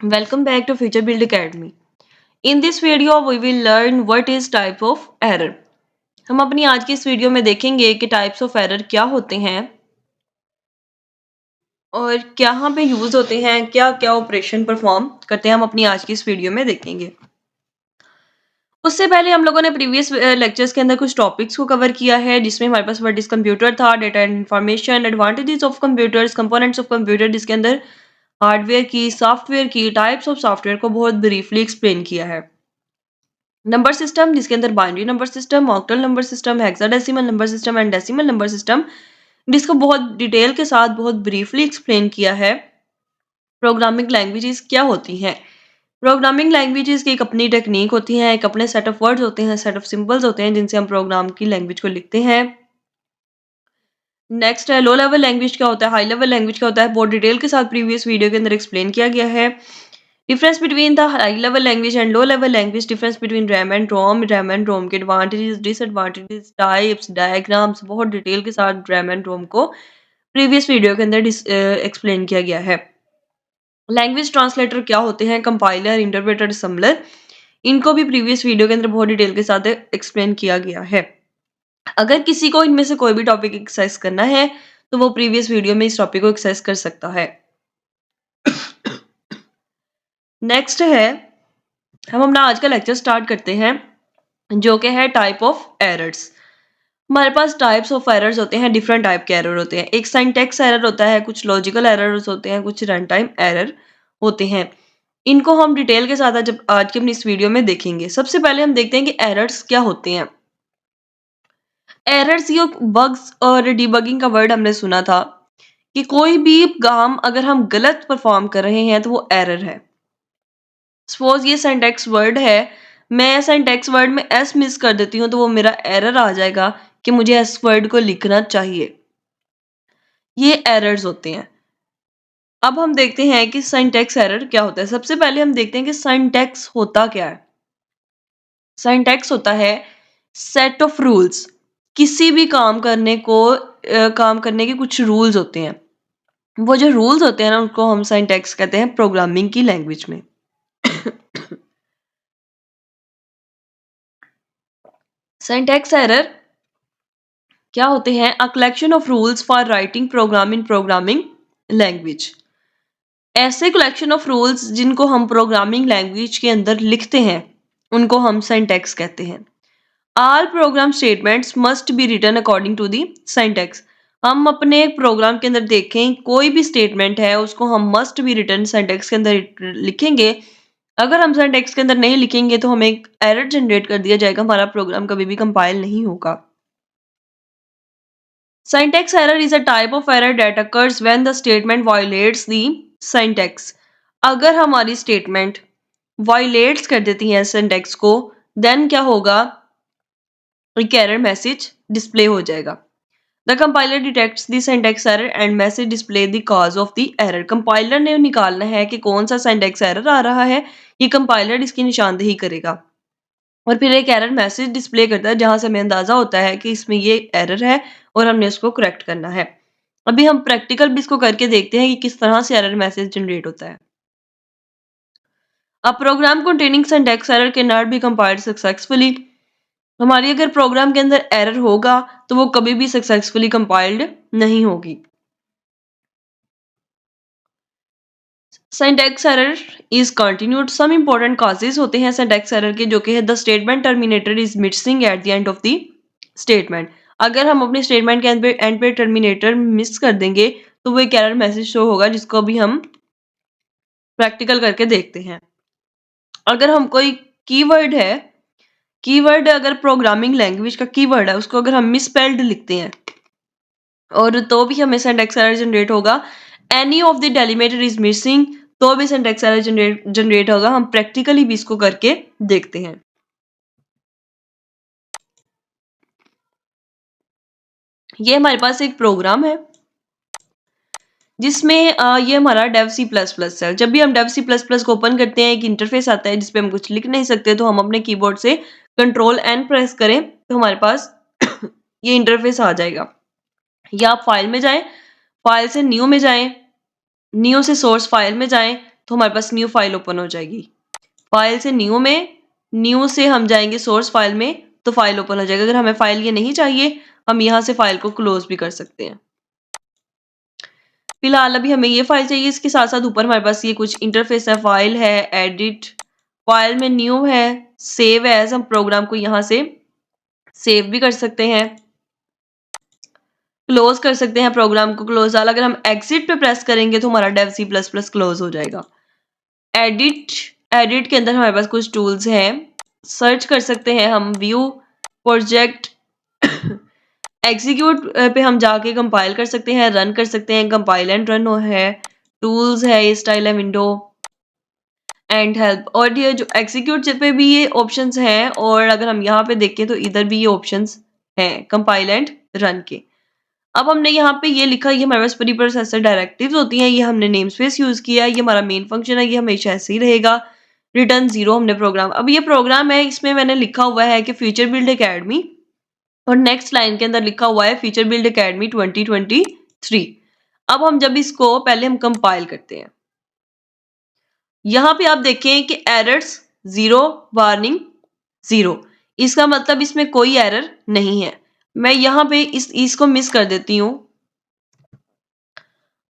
Welcome back to Future Build Academy. In this video, we will learn what is type of error. हम अपनी आज की इस video में देखेंगे कि टाइप्स ऑफ एरर क्या होते हैं और कहाँ पे यूज होते हैं, क्या क्या ऑपरेशन परफॉर्म करते हैं, हम अपनी आज की इस वीडियो में देखेंगे। उससे पहले हम लोगों ने प्रीवियस लेक्चर्स के अंदर कुछ टॉपिक्स को कवर किया है, जिसमें हमारे पास व्हाट इज कंप्यूटर था, data and information, advantages of computers, components of computer, जिसके अंदर हार्डवेयर की, सॉफ्टवेयर की, टाइप्स ऑफ सॉफ्टवेयर को बहुत ब्रीफली एक्सप्लेन किया है। नंबर सिस्टम, जिसके अंदर binary number system, octal number system, hexadecimal number system and decimal number system, जिसको बहुत डिटेल के साथ बहुत ब्रीफली एक्सप्लेन किया है। प्रोग्रामिंग लैंग्वेजेस क्या होती हैं? प्रोग्रामिंग लैंग्वेजेस की एक अपनी टेक्निक होती है, एक अपने सेट ऑफ वर्ड्स होते हैं, सेट ऑफ सिंबल्स होते हैं, जिनसे हम प्रोग्राम की लैंग्वेज को लिखते हैं। नेक्स्ट है लो लेवल लैंग्वेज क्या होता है, हाई लेवल लैंग्वेज क्या होता है, बहुत डिटेल के साथ प्रीवियस वीडियो के अंदर एक्सप्लेन किया गया है। Difference between the high level language and low level language, difference between RAM and ROM के एडवांटेजेस, डिसएडवांटेजेस, टाइप्स, डायग्राम्स, बहुत डिटेल के साथ रैम एंड रोम को प्रीवियस वीडियो के अंदर एक्सप्लेन किया गया है। लैंग्वेज ट्रांसलेटर क्या होते हैं, कंपाइलर, इंटरप्रेटर, असम्बलर, इनको भी प्रीवियस वीडियो के अंदर बहुत डिटेल के साथ एक्सप्लेन किया गया है। अगर किसी को इनमें से कोई भी टॉपिक एक्सरसाइज करना है तो वो प्रीवियस वीडियो में इस टॉपिक को एक्सरसाइज कर सकता है। नेक्स्ट है, हम अपना आज का लेक्चर स्टार्ट करते हैं, जो कि है टाइप ऑफ एरर्स। हमारे पास टाइप्स ऑफ एरर्स होते हैं, डिफरेंट टाइप के एरर होते हैं। एक सिंटैक्स एरर होता है, कुछ लॉजिकल एरर्स होते हैं, कुछ रन टाइम एरर होते हैं। इनको हम डिटेल के साथ जब आज की अपनी इस वीडियो में देखेंगे। सबसे पहले हम देखते हैं कि एरर्स क्या होते हैं। एरर्स, ये बग्स और डिबगिंग का वर्ड हमने सुना था कि कोई भी काम अगर हम गलत परफॉर्म कर रहे हैं तो वो एरर है। सपोज ये सिंटैक्स वर्ड है, मैं सिंटैक्स वर्ड में एस मिस कर देती हूँ तो वो मेरा एरर आ जाएगा कि मुझे एस वर्ड को लिखना चाहिए। ये एरर्स होते हैं। अब हम देखते हैं कि सिंटैक्स एरर क्या होता है। सबसे पहले हम देखते हैं कि सिंटैक्स होता क्या है। सिंटैक्स होता है सेट ऑफ रूल्स। किसी भी काम करने के कुछ रूल्स होते हैं। वो जो रूल्स होते हैं ना, उनको हम सिंटैक्स कहते हैं प्रोग्रामिंग की लैंग्वेज में। सिंटैक्स एरर क्या होते हैं? A collection of rules for writing program in programming language. ऐसे कलेक्शन ऑफ रूल्स जिनको हम प्रोग्रामिंग लैंग्वेज के अंदर लिखते हैं, उनको हम सिंटैक्स कहते हैं। All program statements must be written according to the syntax. हम अपने प्रोग्राम के अंदर देखें, कोई भी स्टेटमेंट है उसको हम मस्ट बी रिटन सिंटैक्स के अंदर लिखेंगे। अगर हम सिंटैक्स के अंदर नहीं लिखेंगे तो हमें एक एरर जनरेट कर दिया जाएगा, हमारा प्रोग्राम कभी भी कंपाइल नहीं होगा। Syntax error is a type of error that occurs when the statement violates the syntax. अगर हमारी स्टेटमेंट वायलेट्स कर देती है सिंटैक्स को, देन क्या होगा? एक एरर मैसेज डिस्प्ले हो जाएगा। The compiler detects the syntax error and message display the cause of the error. Compiler ने निकालना है कि कौन सा सिंटैक्स एरर आ रहा है, ये कंपाइलर इसकी निशानदेही करेगा और फिर एक एरर मैसेज डिस्प्ले करता है, जहां से हमें अंदाजा होता है कि इसमें ये एरर है और हमने उसको करेक्ट करना है। अभी हम प्रैक्टिकल भी इसको करके देखते हैं कि किस तरह से एरर मैसेज जनरेट होता है। अब program containing syntax error can not be compiled successfully. हमारी अगर प्रोग्राम के अंदर एरर होगा तो वो कभी भी सक्सेसफुली कंपाइल्ड नहीं होगी। Syntax error is continued. Some important causes होते हैं सिंटैक्स एरर के, जो कि है the statement terminator is missing at the end of the statement. अगर हम अपने स्टेटमेंट के एंड पे टर्मिनेटर मिस कर देंगे तो वो एक एरर मैसेज शो होगा, जिसको अभी हम प्रैक्टिकल करके देखते हैं। अगर हम कोई कीवर्ड है, कीवर्ड अगर प्रोग्रामिंग लैंग्वेज का कीवर्ड है, उसको अगर हम मिसस्पेल्ड लिखते हैं और तो भी हमें सिंटैक्स एरर जनरेट होगा। Any of the delimiter is missing, तो भी सिंटैक्स एरर जनरेट होगा। हम प्रैक्टिकली भी इसको करके देखते हैं। ये हमारे पास एक प्रोग्राम है जिसमें ये हमारा डेव सी प्लस प्लस है। जब भी हम डेव सी प्लस प्लस को ओपन करते हैं, एक इंटरफेस आता है जिसपे हम कुछ लिख नहीं सकते, तो हम अपने कीबोर्ड से कंट्रोल एन प्रेस करें तो हमारे पास ये इंटरफेस आ जाएगा। या आप फाइल में जाएं, फाइल से न्यू में जाएं, न्यू से सोर्स फाइल में जाएं, तो हमारे पास न्यू फाइल ओपन हो जाएगी। फाइल से न्यू में, न्यू से हम जाएंगे सोर्स फाइल में, तो फाइल ओपन हो जाएगा। अगर हमें फाइल ये नहीं चाहिए, हम यहाँ से फाइल को क्लोज भी कर सकते हैं। फिलहाल अभी हमें ये फाइल चाहिए, इसके साथ साथ ऊपर हमारे पास ये कुछ इंटरफेस है, फाइल है, एडिट, फाइल में न्यू है, सेव एज, हम प्रोग्राम को यहाँ से सेव भी कर सकते हैं, क्लोज कर सकते हैं प्रोग्राम को। क्लोज डाल, अगर हम एग्जिट पे प्रेस करेंगे तो हमारा डेव C++ क्लोज हो जाएगा। एडिट, एडिट के अंदर हमारे पास कुछ टूल्स हैं, सर्च कर सकते हैं हम, व्यू, प्रोजेक्ट, एग्जीक्यूट पे हम जाके कंपाइल कर सकते हैं, रन कर सकते हैं, कंपाइल एंड रन है, टूल्स है, ये स्टाइल है, विंडो एंड हेल्प। और ये जो एग्जीक्यूट पे भी ये ऑप्शंस हैं, और अगर हम यहाँ पे देखें तो इधर भी ये ऑप्शंस हैं कंपाइल एंड रन के। अब हमने यहाँ पे ये लिखा, ये हमारे पास प्री प्रोसेसर डायरेक्टिव्स होती हैं, ये हमने नेम स्पेस यूज किया है, ये हमारा मेन फंक्शन है, ये हमेशा ऐसे ही रहेगा। रिटर्न 0 हमने प्रोग्राम, अब ये प्रोग्राम है, इसमें मैंने लिखा हुआ है कि फ्यूचर बिल्ड एकेडमी, और नेक्स्ट लाइन के अंदर लिखा हुआ है फ्यूचर बिल्ड एकेडमी 2023। अब हम जब इसको पहले हम कंपाइल करते हैं, यहाँ पे आप देखें कि एरर्स 0, वार्निंग 0, इसका मतलब इसमें कोई एरर नहीं है। मैं यहाँ पे इसको मिस कर देती हूँ।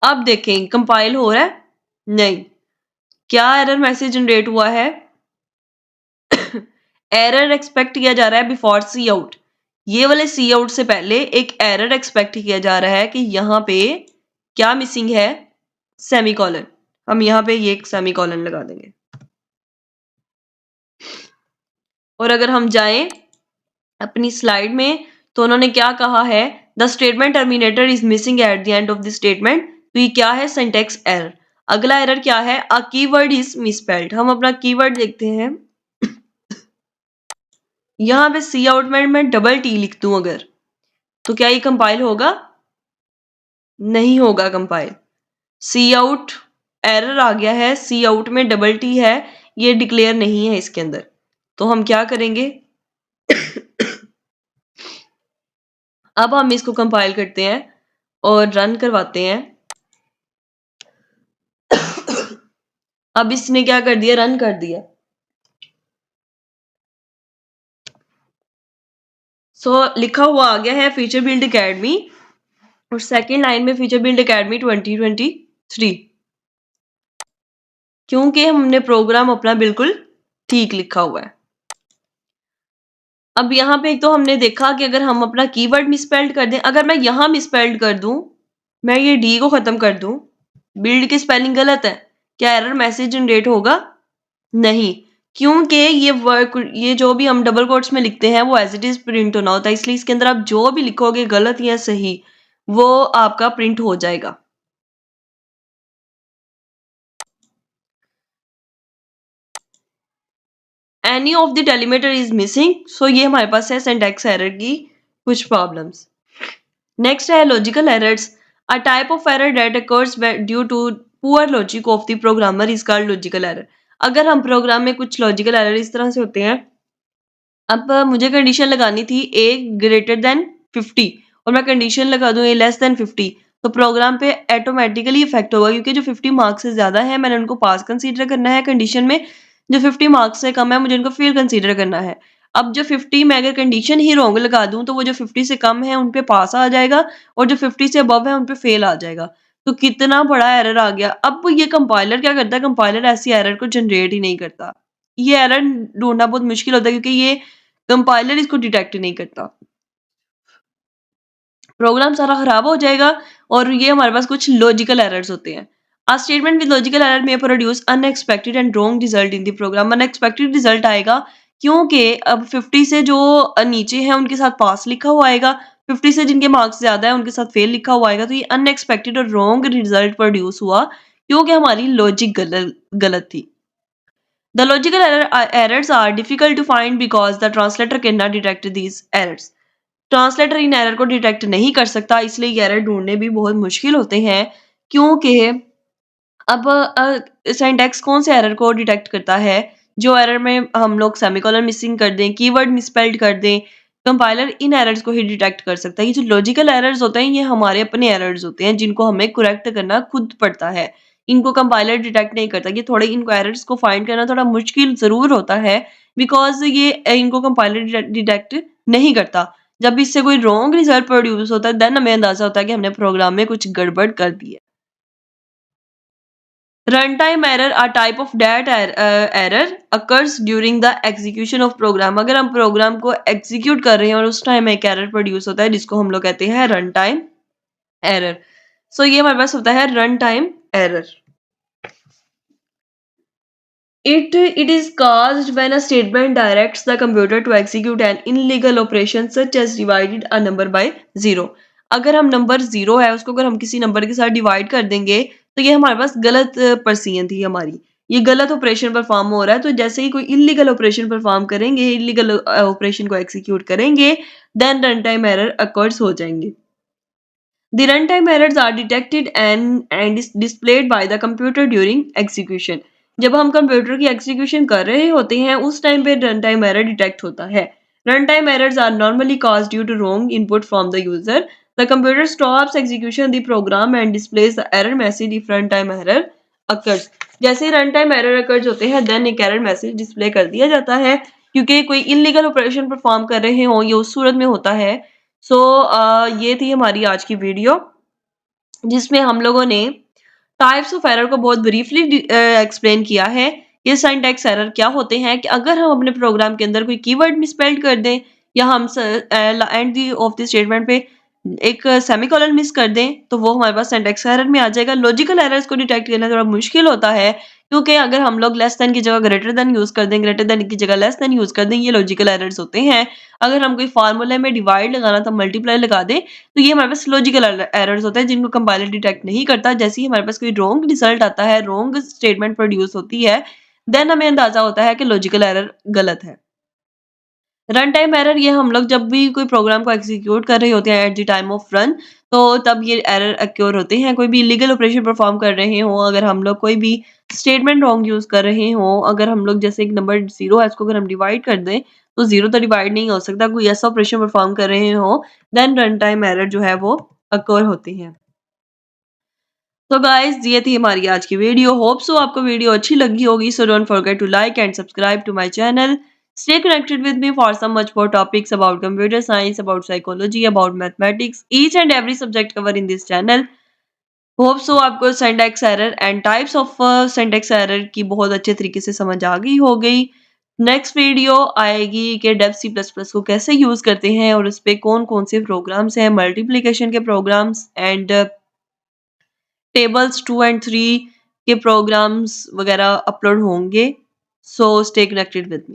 अब देखें कंपाइल हो रहा है, नहीं। क्या एरर मैसेज जनरेट हुआ है? एरर एक्सपेक्ट किया जा रहा है बिफोर सी आउट, ये वाले सी आउट से पहले एक एरर एक्सपेक्ट किया जा रहा है कि यहाँ पे क्या मिसिंग है, सेमीकोलन। हम यहाँ पे ये एक सेमीकोलन लगा देंगे। और अगर हम जाएं अपनी स्लाइड में, तो उन्होंने क्या कहा है, the statement terminator is missing at the end of the statement. तो ये क्या है, सिंटैक्स एरर। अगला एरर क्या है, अ कीवर्ड इज मिसस्पेल्ड। हम अपना कीवर्ड देखते हैं, यहाँ पे सी आउट में मैं डबल टी लिख दूं अगर, तो क्या ये कंपाइल होगा? नहीं होगा कंपाइल। सी आउट एरर आ गया है, सी आउट में डबल टी है, ये डिक्लेयर नहीं है इसके अंदर। तो हम क्या करेंगे, अब हम इसको कंपाइल करते हैं और रन करवाते हैं। अब इसने क्या कर दिया, रन कर दिया। लिखा हुआ आ गया है फ्यूचर बिल्ड एकेडमी, और सेकेंड लाइन में फ्यूचर बिल्ड एकेडमी 2023, क्योंकि हमने प्रोग्राम अपना बिल्कुल ठीक लिखा हुआ है। अब यहाँ पे एक तो हमने देखा कि अगर हम अपना कीवर्ड मिसस्पेल्ड कर दें, अगर मैं यहाँ मिसस्पेल्ड कर दूं, मैं ये डी को खत्म कर दूं, बिल्ड की स्पेलिंग गलत है, क्या एरर मैसेज जनरेट होगा? नहीं, क्योंकि ये जो भी हम डबल कोट्स में लिखते हैं वो एज इट इज प्रिंट होना होता है, इसलिए इसके अंदर आप जो भी लिखोगे गलत या सही, वो आपका प्रिंट हो जाएगा। Any of the delimiter is missing, so ये हमारे पास है सिंटैक्स एरर की कुछ प्रॉब्लम्स। नेक्स्ट है logical errors, a type of error that occurs due to poor logic of the programmer is called logical error. अगर हम प्रोग्राम में कुछ लॉजिकल एरर इस तरह से होते हैं, अब मुझे कंडीशन लगानी थी a ग्रेटर देन 50 और मैं कंडीशन लगा दूं a लेस देन 50, तो प्रोग्राम पे ऑटोमेटिकली इफेक्ट होगा, क्योंकि जो 50 मार्क्स से ज्यादा है मैंने उनको पास कंसीडर करना है कंडीशन में, जो 50 मार्क्स से कम है मुझे उनको फेल कंसीडर करना है। अब जो 50 मैं अगर कंडीशन ही रॉन्ग लगा दूं तो वो जो 50 से कम है उन पे पास आ जाएगा, और जो 50 से अबव है उन पे फेल आ जाएगा। तो कितना बड़ा एरर आ गया। अब ये कंपाइलर क्या करता है, कंपाइलर ऐसी एरर को जनरेट ही नहीं करता। ये एरर ढूंढना बहुत मुश्किल होता है, क्योंकि ये कंपाइलर इसको डिटेक्ट नहीं करता, प्रोग्राम सारा खराब हो जाएगा। और ये हमारे पास कुछ लॉजिकल एरर्स होते हैं। A statement with logical error may produce unexpected and wrong result in the program। Unexpected result आएगा, क्योंकि अब 50 से जो नीचे हैं उनके साथ पास लिखा हुआ आएगा, 50 से जिनके मार्क्स ज्यादा है उनके साथ फेल लिखा हुआ आएगा। तो ये अनएक्सपेक्टेड और रॉन्ग रिजल्ट प्रोड्यूस हुआ, क्योंकि हमारी लॉजिक गलत थी। The logical errors are difficult to find because the translator cannot detect these errors। Translator in error को डिटेक्ट नहीं कर सकता, इसलिए ये एरर ढूंढने भी बहुत मुश्किल होते हैं। क्योंकि अब सिंटैक्स कौन से एरर को डिटेक्ट करता है, जो एरर में हम लोग सेमीकोलन मिसिंग कर दें, कीवर्ड मिसस्पेल्ड कर दें, कंपाइलर इन एरर्स को ही डिटेक्ट कर सकता है। ये जो लॉजिकल एरर्स होते हैं ये हमारे अपने एरर्स होते हैं, जिनको हमें करेक्ट करना खुद पड़ता है, इनको कंपाइलर डिटेक्ट नहीं करता। ये थोड़े इनको एरर्स को फाइंड करना थोड़ा मुश्किल ज़रूर होता है बिकॉज़ ये इनको कंपाइलर डिटेक्ट नहीं करता। जब इससे कोई रॉन्ग रिज़ल्ट प्रोड्यूस होता है देन हमें अंदाज़ा होता है कि हमने प्रोग्राम में कुछ गड़बड़ कर दी है। Runtime error are type of error occurs during the execution of program। अगर हम प्रोग्राम को एग्जीक्यूट कर रहे हैं और उस टाइम एक एरर प्रोड्यूस होता है जिसको हम लोग कहते हैं रन टाइम एरर। सो ये हमारे पास होता है run time error. It is caused when a statement directs the computer to execute an illegal operation such as divided a number by zero। अगर हम नंबर ज़ीरो है उसको अगर हम किसी नंबर के साथ डिवाइड कर देंगे तो ये हमारे पास गलत परसेंट थी हमारी। ये गलत ऑपरेशन परफॉर्म हो रहा है तो जैसे ही कोई इल्लीगल ऑपरेशन परफॉर्म करेंगे, इल्लीगल ऑपरेशन को एग्जीक्यूट करेंगे then run time error occurs हो जाएंगे। The runtime errors are detected and is displayed by the computer during execution। जब हम कंप्यूटर की एग्जीक्यूशन कर रहे होते हैं उस टाइम पे रन टाइम एरर डिटेक्ट होता है। Run time errors are normally caused due to wrong input from the user। The computer stops execution the program and displays the error message if runtime error occurs। जैसे run time error occurs होते हैं then एक error message display कर दिया जाता है क्योंकि कोई इलीगल ऑपरेशन परफॉर्म कर रहे हो ये उस सूरत में होता है। सो ये थी हमारी आज की वीडियो जिसमें हम लोगों ने टाइप्स ऑफ एरर को बहुत ब्रीफली एक्सप्लेन किया है। ये सिंटैक्स एरर क्या होते हैं कि अगर हम अपने प्रोग्राम के अंदर कोई कीवर्ड मिसस्पेल्ड कर दें या हम and the of the statement पे एक सेमीकोलन मिस कर दें तो वो हमारे पास सिंटैक्स एरर में आ जाएगा। लॉजिकल एरर्स को डिटेक्ट करना थोड़ा मुश्किल होता है क्योंकि अगर हम लोग लेस देन की जगह ग्रेटर देन यूज कर दें, ग्रेटर देन की जगह लेस देन यूज कर दें, ये लॉजिकल एरर्स होते हैं। अगर हम कोई फार्मूले में डिवाइड लगाना था मल्टीप्लाई लगा दें तो ये हमारे पास लॉजिकल एरर्स होते हैं जिनको कंपाइलर डिटेक्ट नहीं करता। जैसे ही हमारे पास कोई रॉन्ग रिजल्ट आता है, रॉन्ग स्टेटमेंट प्रोड्यूस होती है देन हमें अंदाजा होता है कि लॉजिकल एरर गलत है। रन टाइम एरर ये हम लोग जब भी कोई प्रोग्राम को एग्जीक्यूट कर रहे होते हैं at the time of run तो तब ये एरर अक्योर होते हैं। कोई भी इलीगल ऑपरेशन परफॉर्म कर रहे हो, अगर हम लोग कोई भी स्टेटमेंट रॉन्ग यूज कर रहे हो, अगर हम लोग जैसे एक नंबर ज़ीरो है उसको अगर हम डिवाइड कर दें तो ज़ीरो तो डिवाइड नहीं हो सकता, कोई ऐसा ऑपरेशन परफॉर्म कर रहे हो देन रन टाइम एरर जो है वो अक्योर होती है। तो गाइस ये थी हमारी आज की वीडियो। होप सो आपको वीडियो अच्छी लगी होगी। So don't forget to like and subscribe to my channel. Stay connected with me for some much more topics about computer science, about psychology, about mathematics, each and every subject covered in this channel। Hope so आपको syntax error and types of syntax error की बहुत अच्छे तरीके से समझ आ गई हो गई। नेक्स्ट वीडियो आएगी कि डेव सी प्लस प्लस को कैसे यूज करते हैं और उस पे कौन कौन से प्रोग्राम्स हैं, मल्टीप्लिकेशन के प्रोग्राम्स एंड टेबल्स 2 एंड 3 के प्रोग्राम्स वगैरह अपलोड होंगे। So stay connected with me.